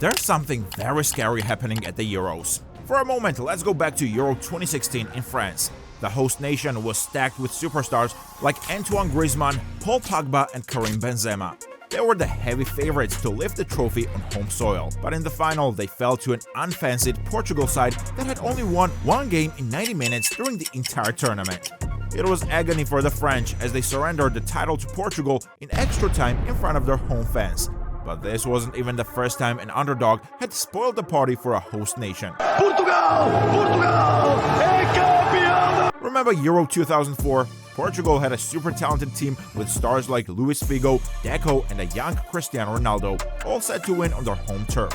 there's something very scary happening at the Euros. For a moment, let's go back to Euro 2016 in France. The host nation was stacked with superstars like Antoine Griezmann, Paul Pogba and Karim Benzema. They were the heavy favorites to lift the trophy on home soil, but in the final they fell to an unfancied Portugal side that had only won one game in 90 minutes during the entire tournament. It was agony for the French as they surrendered the title to Portugal in extra time in front of their home fans. But this wasn't even the first time an underdog had spoiled the party for a host nation. Portugal! Portugal! É campeão! Remember Euro 2004? Portugal had a super talented team with stars like Luis Figo, Deco and a young Cristiano Ronaldo, all set to win on their home turf.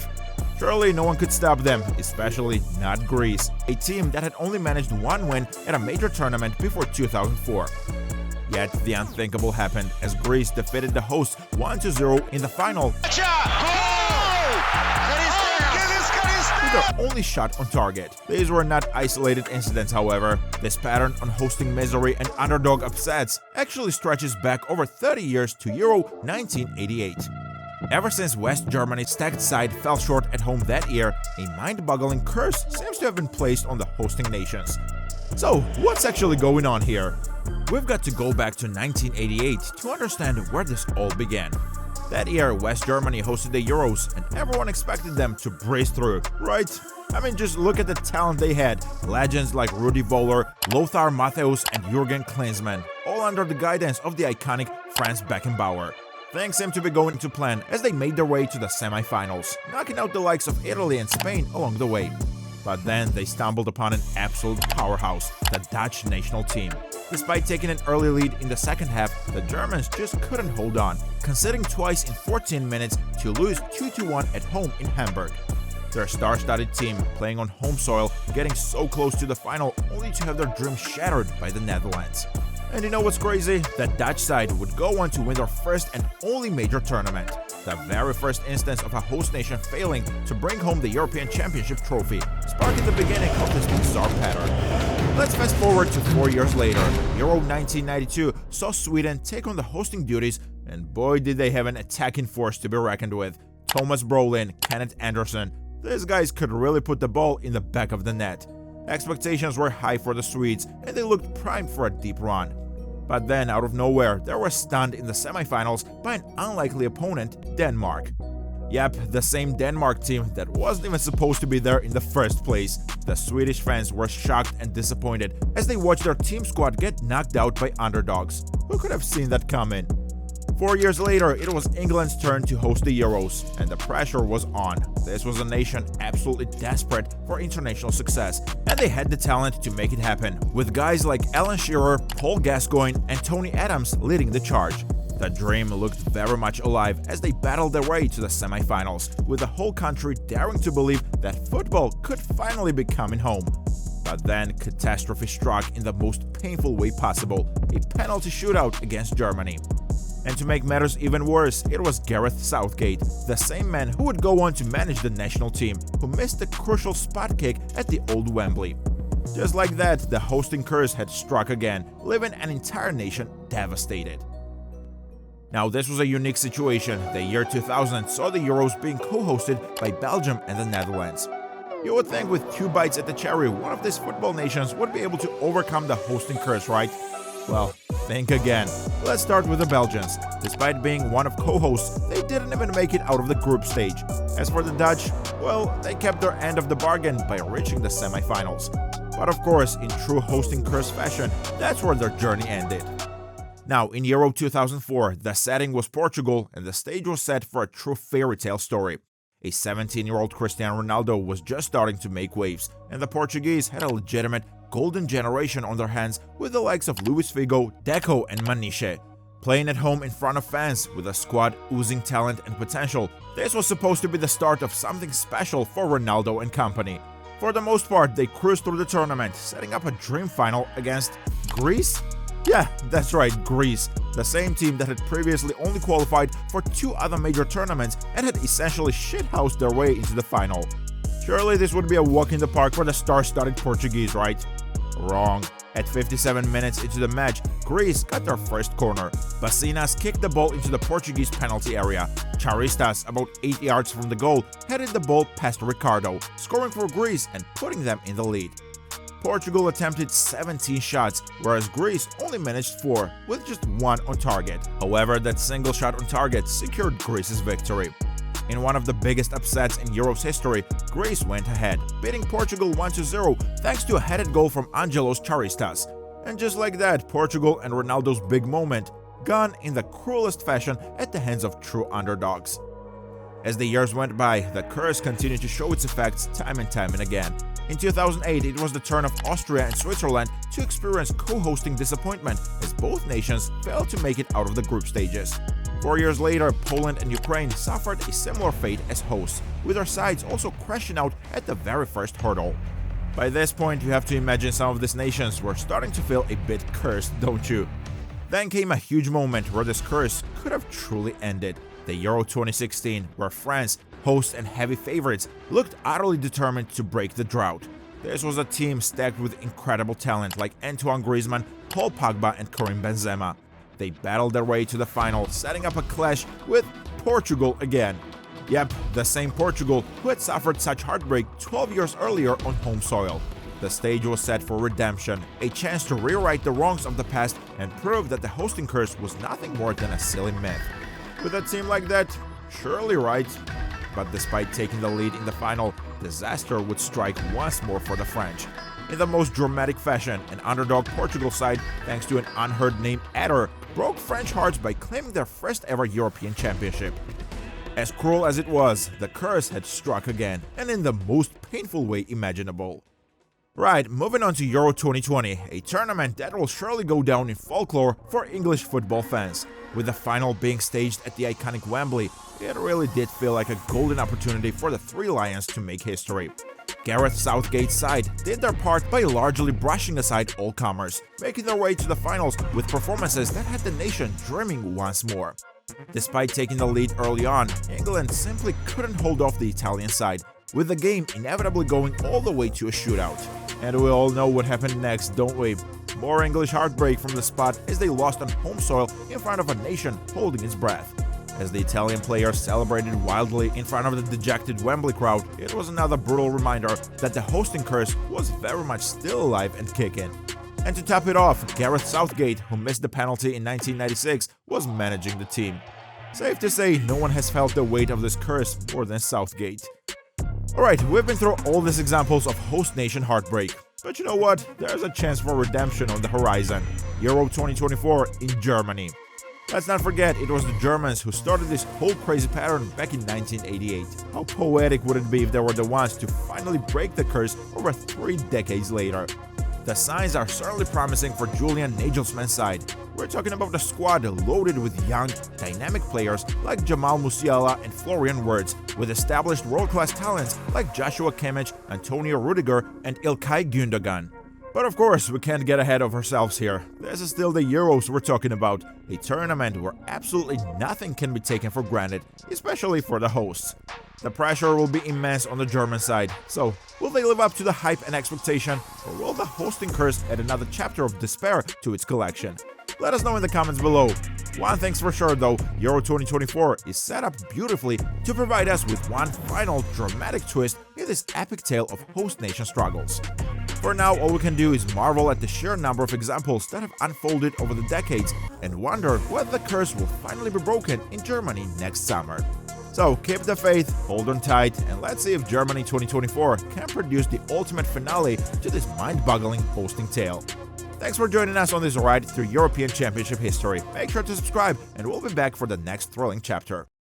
Surely no one could stop them, especially not Greece, a team that had only managed one win at a major tournament before 2004. Yet the unthinkable happened as Greece defeated the hosts 1-0 in the final with their only shot on target. These were not isolated incidents, however. This pattern on hosting misery and underdog upsets actually stretches back over 30 years to Euro 1988. Ever since West Germany's stacked side fell short at home that year, a mind-boggling curse seems to have been placed on the hosting nations. So, what's actually going on here? We've got to go back to 1988 to understand where this all began. That year, West Germany hosted the Euros, and everyone expected them to breeze through, right? I mean, just look at the talent they had. Legends like Rudi Völler, Lothar Matthäus and Jürgen Klinsmann, all under the guidance of the iconic Franz Beckenbauer. Things seemed to be going to plan as they made their way to the semi-finals, knocking out the likes of Italy and Spain along the way. But then they stumbled upon an absolute powerhouse, the Dutch national team. Despite taking an early lead in the second half, the Germans just couldn't hold on, conceding twice in 14 minutes to lose 2-1 at home in Hamburg. Their star-studded team, playing on home soil, getting so close to the final only to have their dream shattered by the Netherlands. And you know what's crazy? The Dutch side would go on to win their first and only major tournament, the very first instance of a host nation failing to bring home the European Championship trophy, sparking the beginning of this bizarre pattern. Let's fast forward to 4 years later. Euro 1992 saw Sweden take on the hosting duties, and boy did they have an attacking force to be reckoned with. Thomas Brolin, Kenneth Anderson, these guys could really put the ball in the back of the net. Expectations were high for the Swedes, and they looked primed for a deep run. But then, out of nowhere, they were stunned in the semifinals by an unlikely opponent, Denmark. Yep, the same Denmark team that wasn't even supposed to be there in the first place. The Swedish fans were shocked and disappointed as they watched their team squad get knocked out by underdogs. Who could have seen that coming? 4 years later, it was England's turn to host the Euros, and the pressure was on. This was a nation absolutely desperate for international success, and they had the talent to make it happen, with guys like Alan Shearer, Paul Gascoigne, and Tony Adams leading the charge. The dream looked very much alive as they battled their way to the semi-finals, with the whole country daring to believe that football could finally be coming home. But then catastrophe struck in the most painful way possible, a penalty shootout against Germany. And to make matters even worse, it was Gareth Southgate, the same man who would go on to manage the national team, who missed the crucial spot kick at the old Wembley. Just like that, the hosting curse had struck again, leaving an entire nation devastated. Now, this was a unique situation. The year 2000 saw the Euros being co-hosted by Belgium and the Netherlands. You would think with 2 bites at the cherry, one of these football nations would be able to overcome the hosting curse, right? Well, think again. Let's start with the Belgians. Despite being one of co-hosts, they didn't even make it out of the group stage. As for the Dutch, well, they kept their end of the bargain by reaching the semi-finals. But of course, in true hosting curse fashion, that's where their journey ended. Now, in Euro 2004, the setting was Portugal, and the stage was set for a true fairy tale story. A 17-year-old Cristiano Ronaldo was just starting to make waves, and the Portuguese had a legitimate golden generation on their hands with the likes of Luis Figo, Deco and Maniche. Playing at home in front of fans with a squad oozing talent and potential, this was supposed to be the start of something special for Ronaldo and company. For the most part, they cruised through the tournament, setting up a dream final against Greece? Yeah, that's right, Greece, the same team that had previously only qualified for 2 other major tournaments and had essentially shithoused their way into the final. Surely this would be a walk in the park for the star-studded Portuguese, right? Wrong. At 57 minutes into the match, Greece got their first corner. Basinas kicked the ball into the Portuguese penalty area. Charistas, about 8 yards from the goal, headed the ball past Ricardo, scoring for Greece and putting them in the lead. Portugal attempted 17 shots, whereas Greece only managed 4, with just 1 on target. However, that single shot on target secured Greece's victory. In one of the biggest upsets in Euro's history, Greece went ahead, beating Portugal 1-0 thanks to a headed goal from Angelos Charistas. And just like that, Portugal and Ronaldo's big moment gone in the cruelest fashion at the hands of true underdogs. As the years went by, the curse continued to show its effects time and time and again. In 2008, it was the turn of Austria and Switzerland to experience co-hosting disappointment as both nations failed to make it out of the group stages. 4 years later, Poland and Ukraine suffered a similar fate as hosts, with their sides also crashing out at the very first hurdle. By this point, you have to imagine some of these nations were starting to feel a bit cursed, don't you? Then came a huge moment where this curse could have truly ended. The Euro 2016, where France, hosts and heavy favorites, looked utterly determined to break the drought. This was a team stacked with incredible talent like Antoine Griezmann, Paul Pogba and Karim Benzema. They battled their way to the final, setting up a clash with Portugal again. Yep, the same Portugal who had suffered such heartbreak 12 years earlier on home soil. The stage was set for redemption, a chance to rewrite the wrongs of the past and prove that the hosting curse was nothing more than a silly myth. With a team like that, surely right. But despite taking the lead in the final, disaster would strike once more for the French. In the most dramatic fashion, an underdog Portugal side, thanks to an unheard name adder, broke French hearts by claiming their first ever European championship. As cruel as it was, the curse had struck again, and in the most painful way imaginable. Right, moving on to Euro 2020, a tournament that will surely go down in folklore for English football fans. With the final being staged at the iconic Wembley, it really did feel like a golden opportunity for the Three Lions to make history. Gareth Southgate's side did their part by largely brushing aside all comers, making their way to the finals with performances that had the nation dreaming once more. Despite taking the lead early on, England simply couldn't hold off the Italian side, with the game inevitably going all the way to a shootout. And we all know what happened next, don't we? More English heartbreak from the spot as they lost on home soil in front of a nation holding its breath. As the Italian players celebrated wildly in front of the dejected Wembley crowd, it was another brutal reminder that the hosting curse was very much still alive and kicking. And to top it off, Gareth Southgate, who missed the penalty in 1996, was managing the team. Safe to say, no one has felt the weight of this curse more than Southgate. Alright, we've been through all these examples of host nation heartbreak. But you know what? There's a chance for redemption on the horizon. Euro 2024 in Germany. Let's not forget, it was the Germans who started this whole crazy pattern back in 1988. How poetic would it be if they were the ones to finally break the curse over 3 decades later? The signs are certainly promising for Julian Nagelsmann's side. We're talking about a squad loaded with young, dynamic players like Jamal Musiala and Florian Wirtz, with established world-class talents like Joshua Kimmich, Antonio Rudiger, and Ilkay Gundogan. But of course, we can't get ahead of ourselves here. This is still the Euros we're talking about, a tournament where absolutely nothing can be taken for granted, especially for the hosts. The pressure will be immense on the German side, so will they live up to the hype and expectation, or will the hosting curse add another chapter of despair to its collection? Let us know in the comments below. One thing's for sure though, Euro 2024 is set up beautifully to provide us with one final dramatic twist in this epic tale of host nation struggles. For now, all we can do is marvel at the sheer number of examples that have unfolded over the decades and wonder whether the curse will finally be broken in Germany next summer. So keep the faith, hold on tight, and let's see if Germany 2024 can produce the ultimate finale to this mind-boggling hosting tale. Thanks for joining us on this ride through European Championship history. Make sure to subscribe, and we'll be back for the next thrilling chapter.